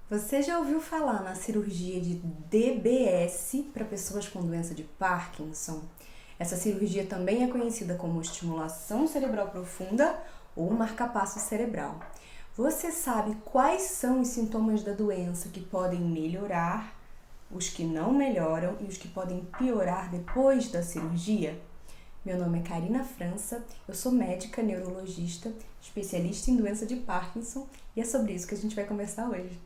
Você já ouviu falar na cirurgia de DBS para pessoas com doença de Parkinson? Essa cirurgia também é conhecida como estimulação cerebral profunda ou marca-passo cerebral. Você sabe quais são os sintomas da doença que podem melhorar, os que não melhoram e os que podem piorar depois da cirurgia? Meu nome é Karina França, eu sou médica neurologista, especialista em doença de Parkinson e é sobre isso que a gente vai conversar hoje.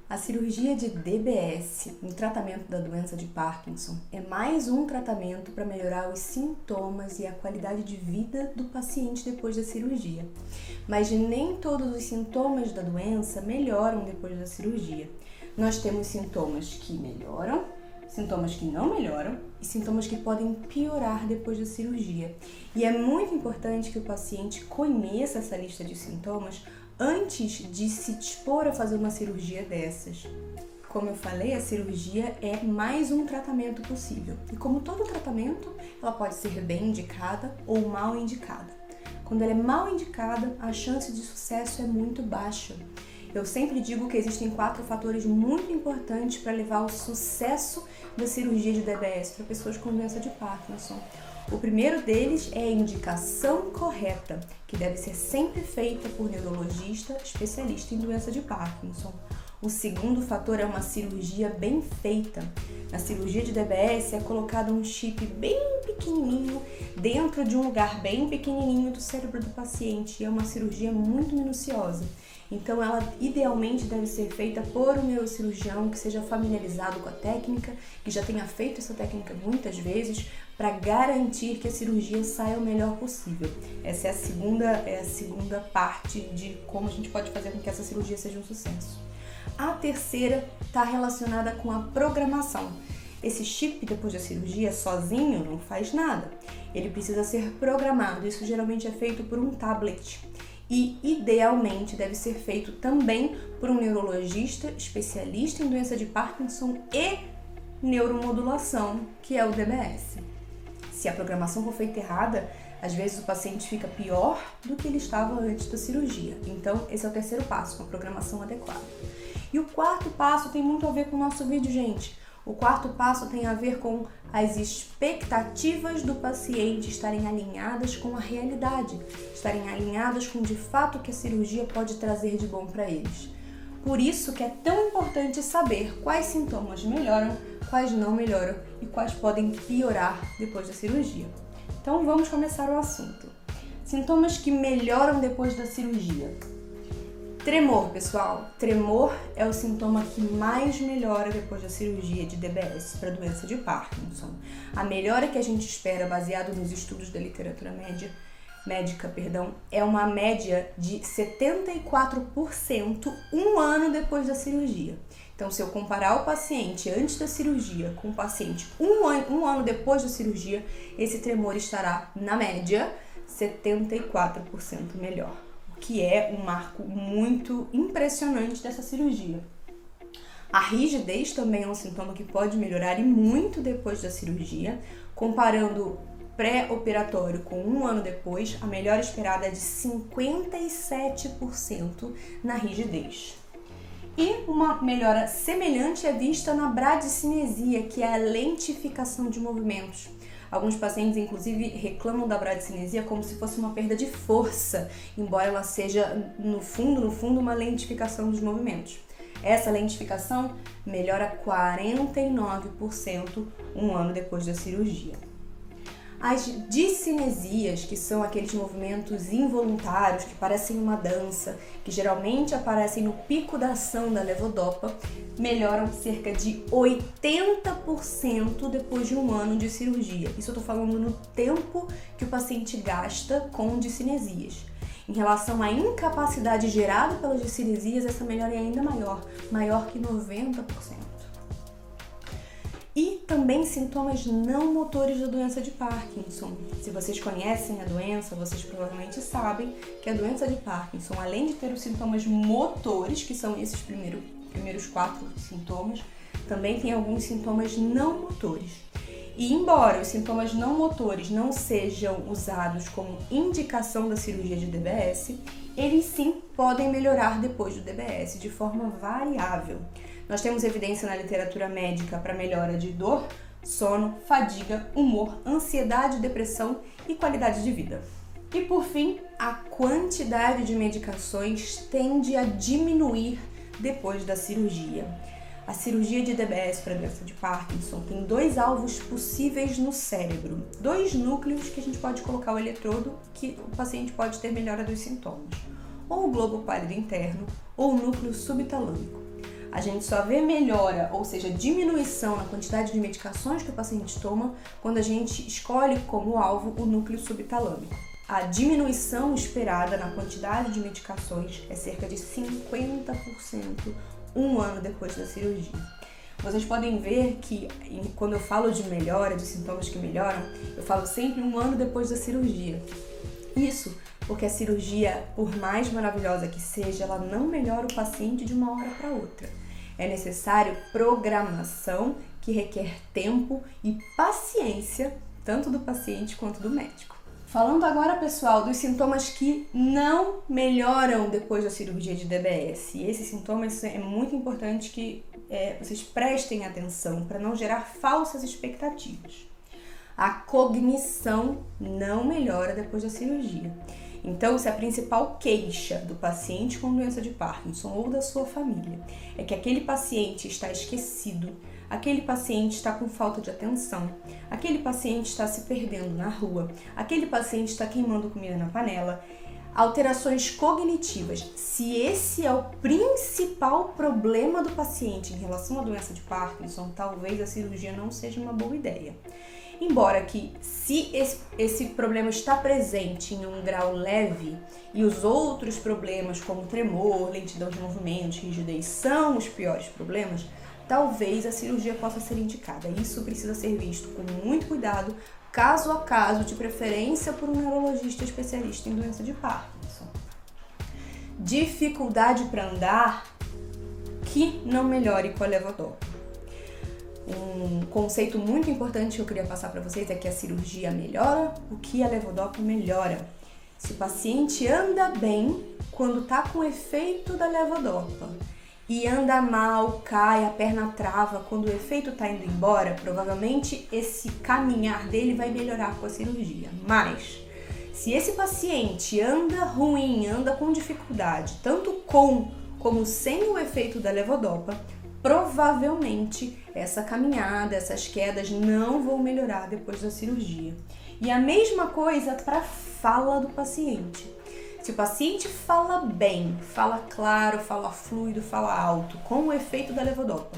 A cirurgia de DBS, no tratamento da doença de Parkinson, é mais um tratamento para melhorar os sintomas e a qualidade de vida do paciente depois da cirurgia. Mas nem todos os sintomas da doença melhoram depois da cirurgia. Nós temos sintomas que melhoram, sintomas que não melhoram e sintomas que podem piorar depois da cirurgia. E é muito importante que o paciente conheça essa lista de sintomas antes de se dispor a fazer uma cirurgia dessas. Como eu falei, a cirurgia é mais um tratamento possível. E como todo tratamento, ela pode ser bem indicada ou mal indicada. Quando ela é mal indicada, a chance de sucesso é muito baixa. Eu sempre digo que existem 4 fatores muito importantes para levar ao sucesso da cirurgia de DBS para pessoas com doença de Parkinson. O primeiro deles é a indicação correta, que deve ser sempre feita por neurologista especialista em doença de Parkinson. O segundo fator é uma cirurgia bem feita. Na cirurgia de DBS é colocado um chip bem pequenininho dentro de um lugar bem pequenininho do cérebro do paciente e é uma cirurgia muito minuciosa. Então ela idealmente deve ser feita por um neurocirurgião que seja familiarizado com a técnica, que já tenha feito essa técnica muitas vezes, para garantir que a cirurgia saia o melhor possível. Essa é a segunda parte de como a gente pode fazer com que essa cirurgia seja um sucesso. A terceira está relacionada com a programação. Esse chip, depois da cirurgia, sozinho não faz nada. Ele precisa ser programado. Isso geralmente é feito por um tablet. E, idealmente, deve ser feito também por um neurologista especialista em doença de Parkinson e neuromodulação, que é o DBS. Se a programação for feita errada, às vezes o paciente fica pior do que ele estava antes da cirurgia. Então, esse é o terceiro passo, uma programação adequada. E o quarto passo tem muito a ver com o nosso vídeo, gente. O quarto passo tem a ver com as expectativas do paciente estarem alinhadas com a realidade, estarem alinhadas com de fato o que a cirurgia pode trazer de bom para eles. Por isso que é tão importante saber quais sintomas melhoram, quais não melhoram e quais podem piorar depois da cirurgia. Então vamos começar o assunto. Sintomas que melhoram depois da cirurgia. Tremor, pessoal. Tremor é o sintoma que mais melhora depois da cirurgia de DBS para doença de Parkinson. A melhora que a gente espera, baseado nos estudos da literatura médica, é uma média de 74% um ano depois da cirurgia. Então, se eu comparar o paciente antes da cirurgia com o paciente um ano depois da cirurgia, esse tremor estará, na média, 74% melhor. Que é um marco muito impressionante dessa cirurgia. A rigidez também é um sintoma que pode melhorar e muito depois da cirurgia. Comparando pré-operatório com um ano depois, a melhora esperada é de 57% na rigidez. E uma melhora semelhante é vista na bradicinesia, que é a lentificação de movimentos. Alguns pacientes, inclusive, reclamam da bradicinesia como se fosse uma perda de força, embora ela seja, no fundo, uma lentificação dos movimentos. Essa lentificação melhora 49% um ano depois da cirurgia. As discinesias, que são aqueles movimentos involuntários que parecem uma dança, que geralmente aparecem no pico da ação da levodopa, melhoram cerca de 80% depois de um ano de cirurgia. Isso eu estou falando no tempo que o paciente gasta com discinesias. Em relação à incapacidade gerada pelas discinesias, essa melhora é ainda maior que 90%. E também sintomas não motores da doença de Parkinson. Se vocês conhecem a doença, vocês provavelmente sabem que a doença de Parkinson, além de ter os sintomas motores, que são esses primeiros 4 sintomas, também tem alguns sintomas não motores. E embora os sintomas não motores não sejam usados como indicação da cirurgia de DBS, eles sim podem melhorar depois do DBS de forma variável. Nós temos evidência na literatura médica para melhora de dor, sono, fadiga, humor, ansiedade, depressão e qualidade de vida. E por fim, a quantidade de medicações tende a diminuir depois da cirurgia. A cirurgia de DBS para doença de Parkinson tem 2 alvos possíveis no cérebro, 2 núcleos que a gente pode colocar o eletrodo que o paciente pode ter melhora dos sintomas, ou o globo pálido interno ou o núcleo subtalâmico. A gente só vê melhora, ou seja, diminuição na quantidade de medicações que o paciente toma quando a gente escolhe como alvo o núcleo subtalâmico. A diminuição esperada na quantidade de medicações é cerca de 50% 1 ano depois da cirurgia. Vocês podem ver que quando eu falo de melhora, de sintomas que melhoram, eu falo sempre 1 ano depois da cirurgia. Isso porque a cirurgia, por mais maravilhosa que seja, ela não melhora o paciente de uma hora para outra. É necessário programação que requer tempo e paciência, tanto do paciente quanto do médico. Falando agora, pessoal, dos sintomas que não melhoram depois da cirurgia de DBS. E esses sintomas é muito importante que vocês prestem atenção para não gerar falsas expectativas. A cognição não melhora depois da cirurgia. Então, se a principal queixa do paciente com doença de Parkinson ou da sua família é que aquele paciente está esquecido, aquele paciente está com falta de atenção, aquele paciente está se perdendo na rua, aquele paciente está queimando comida na panela, alterações cognitivas, se esse é o principal problema do paciente em relação à doença de Parkinson, talvez a cirurgia não seja uma boa ideia. Embora que, se esse problema está presente em um grau leve e os outros problemas como tremor, lentidão de movimentos, rigidez são os piores problemas, talvez a cirurgia possa ser indicada. Isso precisa ser visto com muito cuidado, caso a caso, de preferência por um neurologista especialista em doença de Parkinson. Dificuldade para andar que não melhore com a levodopa. Um conceito muito importante que eu queria passar para vocês é que a cirurgia melhora o que a levodopa melhora. Se o paciente anda bem quando está com efeito da levodopa e anda mal, cai, a perna trava, quando o efeito está indo embora, provavelmente esse caminhar dele vai melhorar com a cirurgia. Mas, se esse paciente anda ruim, anda com dificuldade, tanto com como sem o efeito da levodopa, provavelmente essa caminhada, essas quedas não vão melhorar depois da cirurgia. E a mesma coisa para a fala do paciente. Se o paciente fala bem, fala claro, fala fluido, fala alto, com o efeito da levodopa,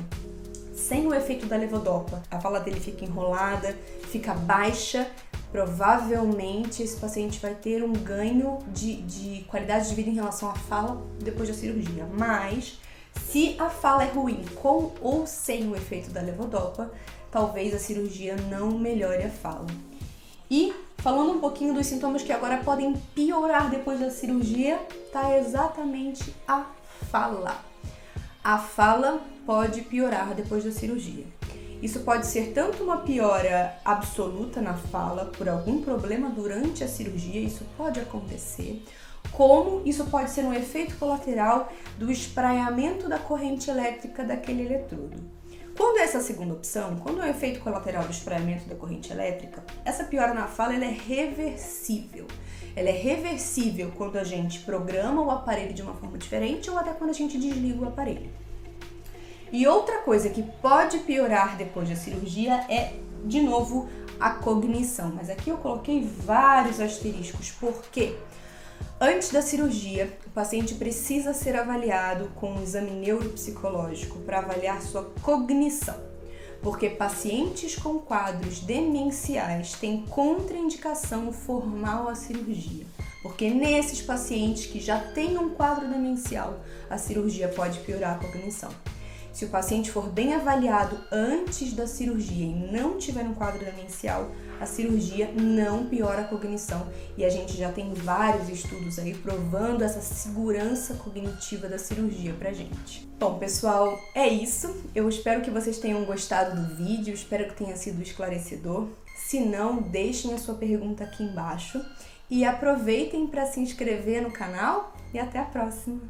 sem o efeito da levodopa, a fala dele fica enrolada, fica baixa, provavelmente esse paciente vai ter um ganho de qualidade de vida em relação à fala depois da cirurgia. Mas, se a fala é ruim com ou sem o efeito da levodopa, talvez a cirurgia não melhore a fala. E, falando um pouquinho dos sintomas que agora podem piorar depois da cirurgia, tá exatamente a fala. A fala pode piorar depois da cirurgia. Isso pode ser tanto uma piora absoluta na fala por algum problema durante a cirurgia, isso pode acontecer, como isso pode ser um efeito colateral do espraiamento da corrente elétrica daquele eletrodo. Quando essa segunda opção, quando é o efeito colateral do espraiamento da corrente elétrica, essa piora na fala ela é reversível. Ela é reversível quando a gente programa o aparelho de uma forma diferente ou até quando a gente desliga o aparelho. E outra coisa que pode piorar depois da cirurgia é, de novo, a cognição. Mas aqui eu coloquei vários asteriscos. Por quê? Antes da cirurgia, o paciente precisa ser avaliado com um exame neuropsicológico para avaliar sua cognição, porque pacientes com quadros demenciais têm contraindicação formal à cirurgia, porque nesses pacientes que já têm um quadro demencial, a cirurgia pode piorar a cognição. Se o paciente for bem avaliado antes da cirurgia e não tiver um quadro demencial, a cirurgia não piora a cognição e a gente já tem vários estudos aí provando essa segurança cognitiva da cirurgia pra gente. Bom, pessoal, é isso. Eu espero que vocês tenham gostado do vídeo, espero que tenha sido esclarecedor. Se não, deixem a sua pergunta aqui embaixo e aproveitem para se inscrever no canal e até a próxima!